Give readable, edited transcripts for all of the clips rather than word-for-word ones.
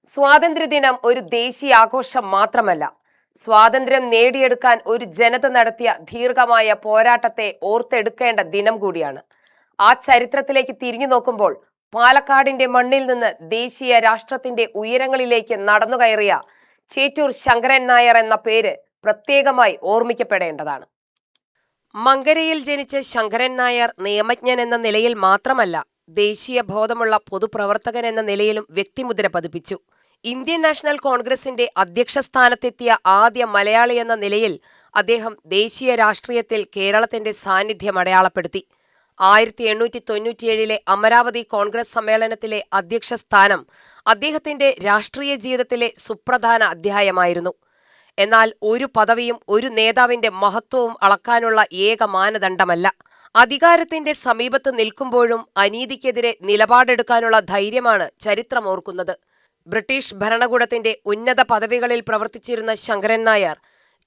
സ്വാതന്ത്ര്യദിനം ഒരു ദേശീയ ആഘോഷം മാത്രമല്ല, സ്വാതന്ത്ര്യം നേടിയെടുക്കാൻ ഒരു ജനത നടത്തിയ ദീർഘമായ പോരാട്ടത്തെ ഓർത്തെടുക്കേണ്ട ദിനം കൂടിയാണ്. ആ ചരിത്രത്തിലേക്ക് തിരിഞ്ഞു നോക്കുമ്പോൾ പാലക്കാടിന്റെ മണ്ണിൽ നിന്ന് ദേശീയ രാഷ്ട്രത്തിന്റെ ഉയരങ്ങളിലേക്ക് നടന്നുകയറിയ ചേറ്റൂർ ശങ്കരൻ നായർ എന്ന പേര് പ്രത്യേകമായി ഓർമ്മിക്കപ്പെടേണ്ടതാണ്. മങ്കരയിൽ ജനിച്ച ശങ്കരൻ നായർ നിയമജ്ഞൻ എന്ന നിലയിൽ മാത്രമല്ല, ദേശീയ ബോധമുള്ള പൊതുപ്രവർത്തകൻ എന്ന നിലയിലും വ്യക്തിമുദ്ര പതിപ്പിച്ചു. ഇന്ത്യൻ നാഷണൽ കോൺഗ്രസിന്റെ അധ്യക്ഷ സ്ഥാനത്തെത്തിയ ആദ്യ മലയാളി എന്ന നിലയിൽ അദ്ദേഹം ദേശീയ രാഷ്ട്രീയത്തിൽ കേരളത്തിന്റെ സാന്നിധ്യം അടയാളപ്പെടുത്തി. 1897 അമരാവതി കോൺഗ്രസ് സമ്മേളനത്തിലെ അധ്യക്ഷ സ്ഥാനം അദ്ദേഹത്തിന്റെ രാഷ്ട്രീയ ജീവിതത്തിലെ സുപ്രധാന അധ്യായമായിരുന്നു. എന്നാൽ ഒരു പദവിയും ഒരു നേതാവിന്റെ മഹത്വവും അളക്കാനുള്ള ഏക മാനദണ്ഡമല്ല. അധികാരത്തിന്റെ സമീപത്ത് നിൽക്കുമ്പോഴും അനീതിക്കെതിരെ നിലപാടെടുക്കാനുള്ള ധൈര്യമാണ് ചരിത്രമോർക്കുന്നത്. ബ്രിട്ടീഷ് ഭരണകൂടത്തിന്റെ ഉന്നത പദവികളിൽ പ്രവർത്തിച്ചിരുന്ന ശങ്കരൻ നായർ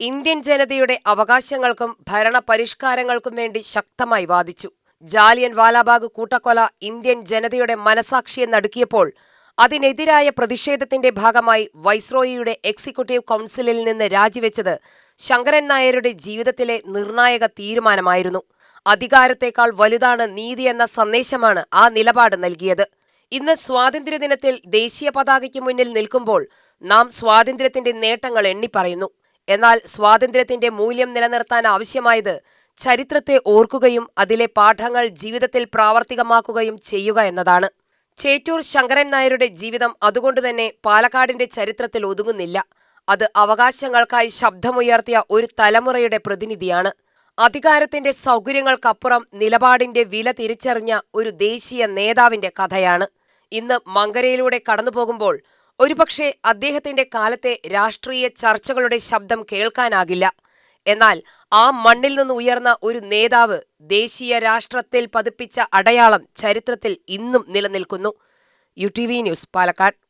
ഇന്ത്യൻ ജനതയുടെ അവകാശങ്ങൾക്കും ഭരണ പരിഷ്കാരങ്ങൾക്കും വേണ്ടി ശക്തമായി വാദിച്ചു. ജാലിയൻ വാലാബാഗ് കൂട്ടക്കൊല ഇന്ത്യൻ ജനതയുടെ മനസാക്ഷിയെ നടുക്കിയപ്പോൾ അതിനെതിരായ പ്രതിഷേധത്തിന്റെ ഭാഗമായി വൈസ്രോയിയുടെ എക്സിക്യൂട്ടീവ് കൗൺസിലിൽ നിന്ന് രാജിവെച്ചത് ശങ്കരൻ നായരുടെ ജീവിതത്തിലെ നിർണായക തീരുമാനമായിരുന്നു. അധികാരത്തെക്കാൾ വലുതാണ് നീതി എന്ന സന്ദേശമാണ് ആ നിലപാട് നൽകിയത്. ഇന്ന് സ്വാതന്ത്ര്യദിനത്തിൽ ദേശീയ പതാകയ്ക്ക് മുന്നിൽ നിൽക്കുമ്പോൾ നാം സ്വാതന്ത്ര്യത്തിന്റെ നേട്ടങ്ങൾ എണ്ണിപ്പറയുന്നു. എന്നാൽ സ്വാതന്ത്ര്യത്തിന്റെ മൂല്യം നിലനിർത്താൻ ആവശ്യമായത് ചരിത്രത്തെ ഓർക്കുകയും അതിലെ പാഠങ്ങൾ ജീവിതത്തിൽ പ്രാവർത്തികമാക്കുകയും ചെയ്യുക എന്നതാണ്. ചേറ്റൂർ ശങ്കരൻ നായരുടെ ജീവിതം അതുകൊണ്ടുതന്നെ പാലക്കാടിന്റെ ചരിത്രത്തിൽ ഒതുങ്ങുന്നില്ല. അത് അവകാശങ്ങൾക്കായി ശബ്ദമുയർത്തിയ ഒരു തലമുറയുടെ പ്രതിനിധിയാണ്. അധികാരത്തിന്റെ സൗകര്യങ്ങൾക്കപ്പുറം നിലപാടിന്റെ വില തിരിച്ചറിഞ്ഞ ഒരു ദേശീയ നേതാവിന്റെ കഥയാണ്. ഇന്ന് മങ്കരയിലൂടെ കടന്നുപോകുമ്പോൾ ഒരുപക്ഷെ അദ്ദേഹത്തിന്റെ കാലത്തെ രാഷ്ട്രീയ ചർച്ചകളുടെ ശബ്ദം കേൾക്കാനാകില്ല. എന്നാൽ ആ മണ്ണിൽ നിന്ന് ഉയർന്ന ഒരു നേതാവ് ദേശീയ രാഷ്ട്രത്തിൽ പതിപ്പിച്ച അടയാളം ചരിത്രത്തിൽ ഇന്നും നിലനിൽക്കുന്നു. UTV news, Palakkad.